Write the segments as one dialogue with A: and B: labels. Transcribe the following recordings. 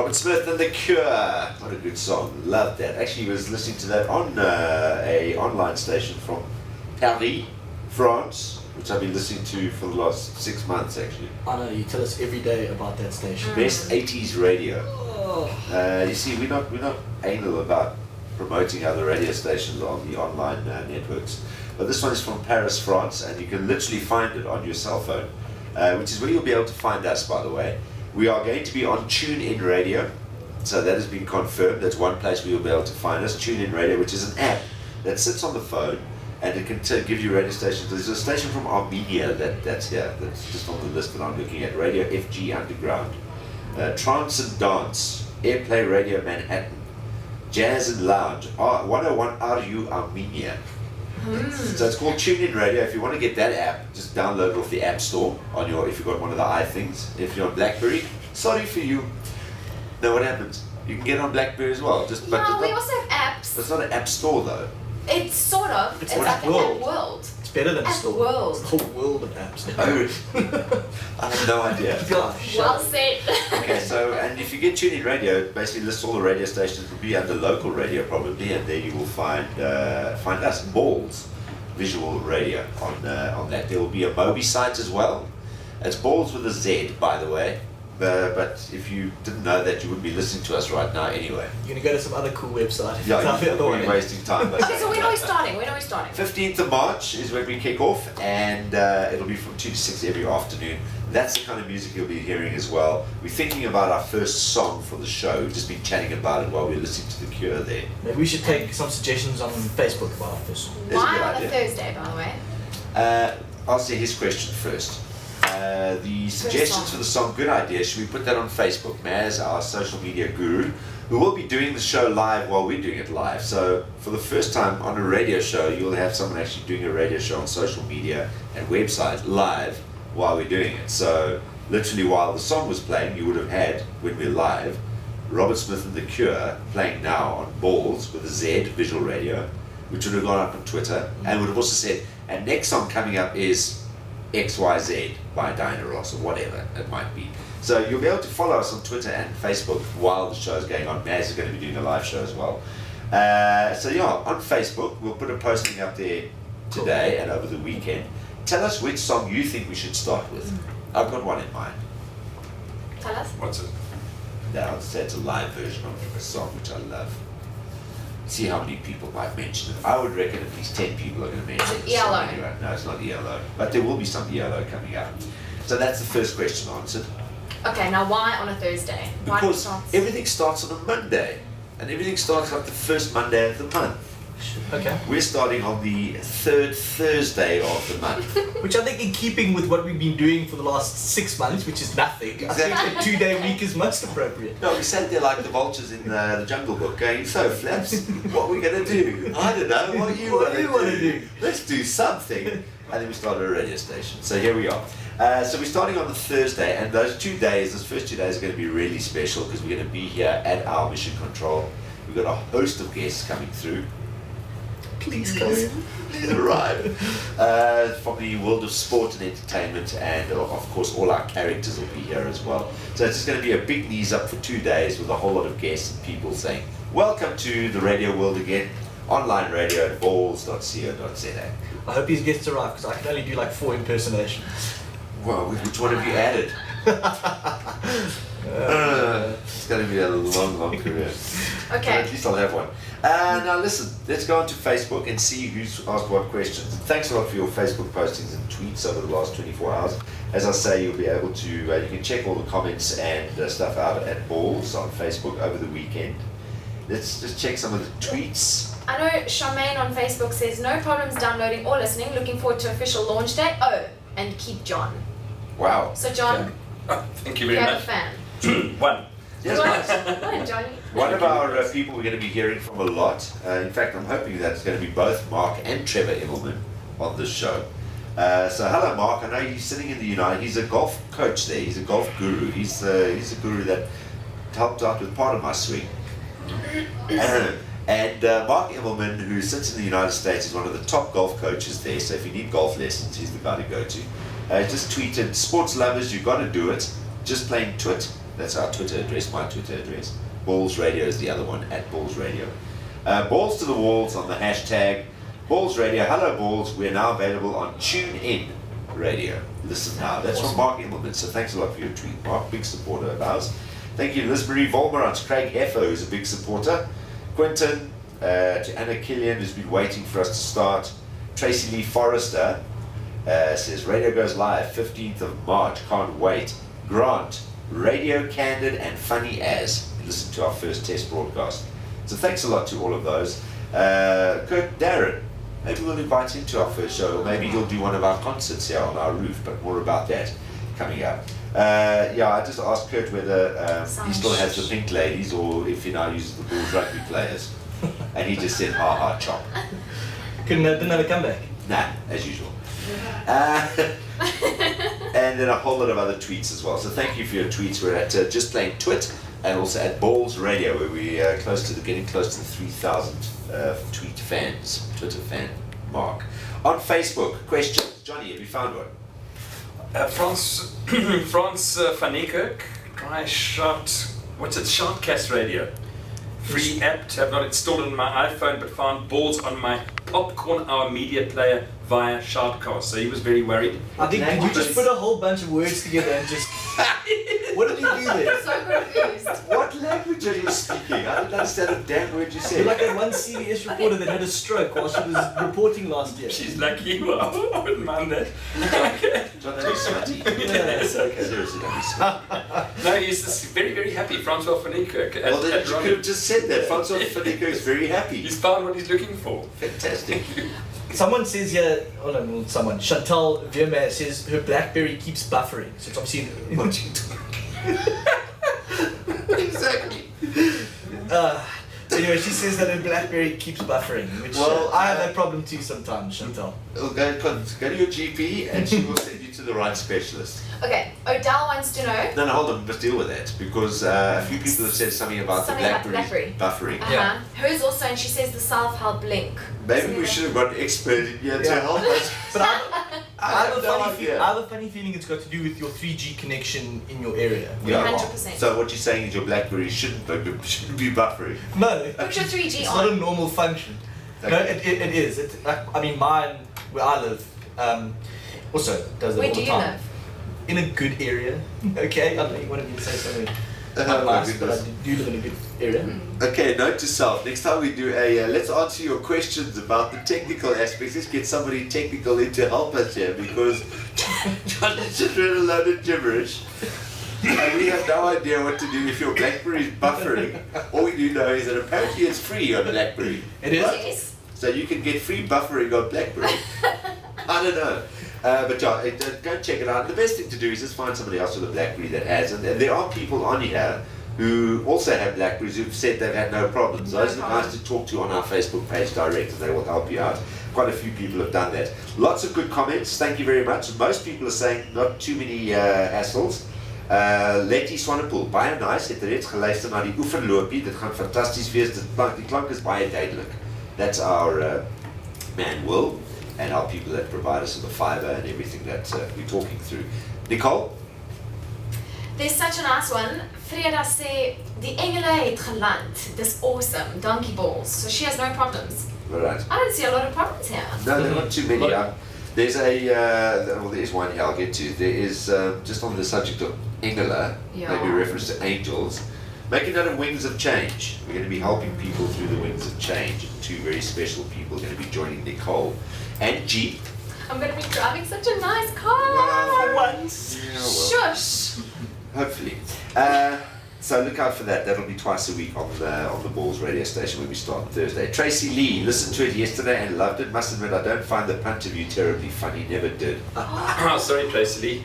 A: Robert Smith and The Cure. What a good song. Loved that. Actually, was listening to that on a online station from Paris, France, which I've been listening to for the last 6 months, actually.
B: I know, you tell us every day about that station.
A: Best 80s radio.
B: Oh.
A: You see, we're not anal about promoting other radio stations on the online networks. But this one is from Paris, France, and you can literally find it on your cell phone, which is where you'll be able to find us, by the way. We are going to be on TuneIn Radio, so that has been confirmed. That's one place where you'll be able to find us, TuneIn Radio, which is an app that sits on the phone, and it can give you radio stations. There's a station from Armenia that's here, that's just on the list that I'm looking at, Radio FG Underground. Trance and Dance, Airplay Radio Manhattan, Jazz and Lounge, 101 RU Armenia. So it's called TuneIn Radio. If you want to get that app, just download it off the App Store on your, if you've got one of the iThings. If you're on BlackBerry, sorry for you. Now what happens? You can get it on BlackBerry as well.
C: No, we also have apps.
A: It's not an App Store though.
C: It's sort of. It's like an app world.
B: It's better than a
C: App
B: store.
C: world.
B: It's a whole world of apps.
A: I have no idea.
C: Well said.
A: Okay, so, and if you get TuneIn Radio, it basically lists all the radio stations. Will be under local radio probably, and there you will find us, Ballz Visual Radio on that. There will be a Mobi site as well. It's Ballz with a Z, by the way. But if you didn't know that, you wouldn't be listening to us right now anyway.
B: You're going to go to some other cool website.
A: Yeah, you're wasting time.
C: Okay, so when are we starting?
A: 15th of March is when we kick off, and it'll be from 2 to 6 every afternoon. That's the kind of music you'll be hearing as well. We're thinking about our first song for the show. We've just been chatting about it while we're listening to The Cure there.
B: Maybe we should take some suggestions on Facebook about our first song.
C: Why on a Thursday, by the way?
A: I'll say his question first. The suggestions for the song, good idea. Should we put that on Facebook? Maz, our social media guru, who will be doing the show live while we're doing it live. So for the first time on a radio show, you'll have someone actually doing a radio show on social media and website live while we're doing it. So literally while the song was playing, you would have had, when we're live, Robert Smith and The Cure playing now on Ballz with a Z, visual radio, which would have gone up on Twitter, and would have also said, and next song coming up is XYZ by Diana Ross or whatever it might be. So you'll be able to follow us on Twitter and Facebook while the show is going on. Maz is going to be doing a live show as well. So yeah, on Facebook, we'll put a posting up there today and over the weekend. Tell us which song you think we should start with. I've got one in mind.
C: Tell us.
D: What's it?
A: Now, it's a live version of a song which I love. See how many people might mention it. I would reckon at least 10 people are going to mention it.
C: ELO.
A: Anyway. No, it's not ELO. But there will be some ELO coming up. So that's the first question answered.
C: Okay, now why on a Thursday? Why
A: Because
C: starts?
A: everything starts on a Monday. And everything starts like the first Monday of the month.
B: Okay.
A: We're starting on the third Thursday of the month.
B: Which I think in keeping with what we've been doing for the last 6 months, which is nothing,
A: Exactly.
B: I think a 2-day week is most appropriate.
A: No, we sat there like the vultures in the Jungle Book going, so Flaps, what are we going to do? I don't know, what you
B: What
A: want
B: do you
A: to
B: wanna
A: do?
B: do?
A: Let's do something. And then we started a radio station. So here we are. So we're starting on the Thursday, and those 2 days, those first 2 days are going to be really special because we're going to be here at our mission control. We've got a host of guests coming through.
B: Please come in.
A: Please arrive. From the world of sport and entertainment, and of course all our characters will be here as well. So it's just going to be a big knees up for 2 days with a whole lot of guests and people saying, welcome to the radio world again, online radio at balls.co.za.
B: I hope these guests arrive because I can only do like 4 impersonations.
A: Well, which one have you added? It's going to be a long career.
C: Okay.
A: But at least I'll have one. Now listen, let's go onto Facebook and see who's asked what questions. And thanks a lot for your Facebook postings and tweets over the last 24 hours. As I say, you'll be able to, you can check all the comments and stuff out at Ballz on Facebook over the weekend. Let's just check some of the tweets.
C: I know Charmaine on Facebook says, no problems downloading or listening, looking forward to official launch day. Oh, and keep John.
A: Wow.
C: So John,
D: Oh, thank you
C: you
D: very
C: have a
D: much.
C: fan.
D: One.
A: Yes, nice.
C: Go on, Johnny.
A: One of our people we're going to be hearing from a lot. In fact, I'm hoping that it's going to be both Mark and Trevor Immelman on this show. So hello, Mark. I know he's sitting in the United. He's a golf coach there. He's a golf guru. He's a guru that helped out with part of my swing. And Mark Immelman, who sits in the United States, is one of the top golf coaches there. So if you need golf lessons, he's the guy to go to. Just tweeted, sports lovers, you've got to do it. Just plain twit. That's our Twitter address, my Twitter address. Ballz Radio is the other one, at Ballz Radio. Balls to the walls on the hashtag Ballz Radio. Hello Balls, we are now available on TuneIn Radio. Listen now. That's from Mark Immelman, so thanks a lot for your tweet, Mark. Big supporter of ours. Thank you to Liz Marie Volmerant, Craig Heffer, who's a big supporter. Quentin, to Anna Killian, who's been waiting for us to start. Tracy Lee Forrester says, radio goes live 15th of March, can't wait. Grant, radio candid and funny as. Listen to our first test broadcast. So thanks a lot to all of those. Kurt Darren, maybe we'll invite him to our first show, or maybe he'll do one of our concerts here on our roof, but more about that coming up. I just asked Kurt whether he still has the pink ladies or if he now uses the Ballz rugby players. And he just said, ha ha, chop.
B: Didn't have a comeback?
A: Nah, as usual. And then a whole lot of other tweets as well. So thank you for your tweets. We're at Just Plain Twit and also at Ballz Radio, where we are getting close to the 3,000 tweet fans, Twitter fan mark. On Facebook, questions. Johnny, have you found one?
D: Frans van Niekerk, try Shoutcast Radio. Free app, have not installed on my iPhone, but found Ballz on my Popcorn Hour media player via Shoutcast. So he was very worried.
B: I think you just put a whole bunch of words together and just... What did you do there?
C: So confused.
A: What language are you speaking? I didn't understand a damn word you
B: You're
A: said.
B: like that one CBS reporter that had a stroke while she was reporting last year.
D: She's like you, I wouldn't mind that. Okay.
A: John, don't be smutty.
B: Yeah, it's okay.
A: Seriously, don't be smutty.
D: No, he's just very, very happy, Francois van Niekerk.
A: Well, then you could have just said that. Francois van Niekerk is very happy.
D: He's found what he's looking for.
A: Fantastic.
B: Someone says here, Chantal Vermeer says her BlackBerry keeps buffering. So it's obviously...
A: Exactly.
B: Anyway, she says that her BlackBerry keeps buffering, which I have that problem too sometimes, Chantal.
A: Well, go to your GP and she will send you to the right specialist.
C: Okay, Odell wants to know.
A: No, hold on, let's deal with that because a few people have said something about the BlackBerry buffering.
D: Yeah.
C: Hers also, and she says the self-help link.
A: Maybe we should have got an expert in here to help us.
B: But I have a
A: idea.
B: funny feeling it's got to do with your 3G connection in your area.
A: Yeah.
C: 100%.
A: So what you're saying is your BlackBerry shouldn't be buffering.
B: No,
C: Put your 3G
B: it's
C: on.
B: not a normal function.
A: Okay.
B: No, it is. I mean, mine, where I live, also does it
C: Where
B: all
C: do
B: the
C: you
B: time.
C: live?
B: In a good area. Okay, I don't know, you wanted me to say something nice, but I do live in a good area.
A: Okay, note to self. Next time we do let's answer your questions about the technical aspects. Let's get somebody technical in to help us here because John just read a load of gibberish. And we have no idea what to do if your BlackBerry is buffering. All we do know is that apparently it's free on BlackBerry.
B: It is?
A: Right?
C: Yes.
A: So you can get free buffering on BlackBerry. I don't know. But John, go check it out. The best thing to do is just find somebody else with a BlackBerry that has. And there are people on here who also have BlackBerries who've said they've had no problems. Those are the guys to talk to on our Facebook page direct and they will help you out. Quite a few people have done that. Lots of good comments. Thank you very much. Most people are saying not too many hassles. Letty Swanepoel, baie nice, het reeds geluister na die oefenloopie, dit gaan fantasties wees, die klank is baie duidelik. That's our man Will, and our people that provide us with the fiber and everything that we're talking through. Nicole?
C: There's such a nice one. Freda sê, die engele het geland. Dis awesome. Donkey balls. So she has no problems.
A: All right.
C: I don't see a lot of problems here.
A: No, there are not too many. There's there's one here I'll get to. There is, just on the subject of Engela, maybe reference to angels, make a note of Wings of Change. We're going to be helping people through the Wings of Change. Two very special people are going to be joining Nicole and Jeep.
C: I'm going to be driving such a nice car.
B: For once.
A: Yeah, well,
C: Shush.
A: hopefully. So look out for that. That'll be twice a week on the Ballz radio station when we start on Thursday. Tracy Lee, listened to it yesterday and loved it. Must admit, I don't find the punt of you terribly funny. Never did.
D: Sorry, Tracy Lee.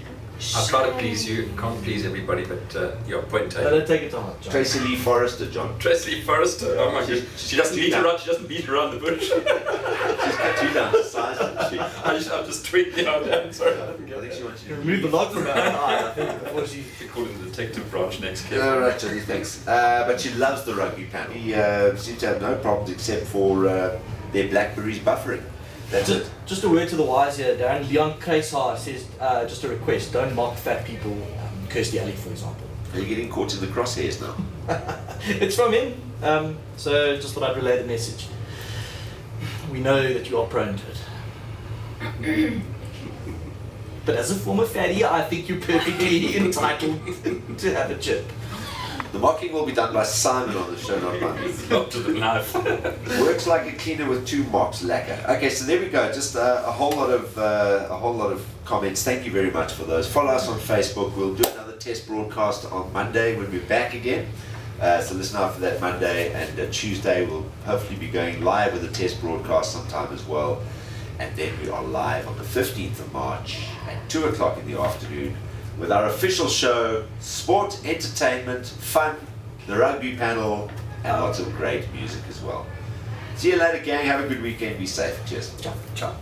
D: I try to please you. Can't please everybody, but your point
B: No,
D: taken.
B: don't take it to heart, John.
A: Tracy Lee Forrester, John.
D: Tracy Lee Forrester. Oh my god. She doesn't beat around. She doesn't beat around the bush.
A: She's cut you down to size, hasn't she?
D: I'm just tweeting out. I'm sorry. I didn't
A: I
D: get
A: think
D: that.
A: she wants you to
B: Remove the lock from her eye, I think, before she...
D: We call it the detective branch next kid.
A: All right, Johnny, thanks. But she loves the rugby panel. He seems to have no problems except for their BlackBerries buffering. That's it.
B: Just a word to the wise here, Darren. Leon Kaysar says, just a request, don't mock fat people, Kirstie Alley, for example.
A: Are you getting caught in the crosshairs now?
B: It's from him. So just thought I'd relay the message. We know that you are prone to it. But as a former fatty, I think you're perfectly entitled to have a chip.
A: The mocking will be done by Simon on the show, not mine.
D: Not to the knife.
A: Works like a cleaner with 2 mops, lacquer. Okay, so there we go. Just a whole lot of comments. Thank you very much for those. Follow us on Facebook. We'll do another test broadcast on Monday when we're back again. So listen out for that Monday, and Tuesday we'll hopefully be going live with a test broadcast sometime as well. And then we are live on the 15th of March at 2 o'clock in the afternoon with our official show, sport, entertainment, fun, the rugby panel, and lots of great music as well. See you later, gang. Have a good weekend. Be safe. Cheers.
B: Ciao.
D: Ciao.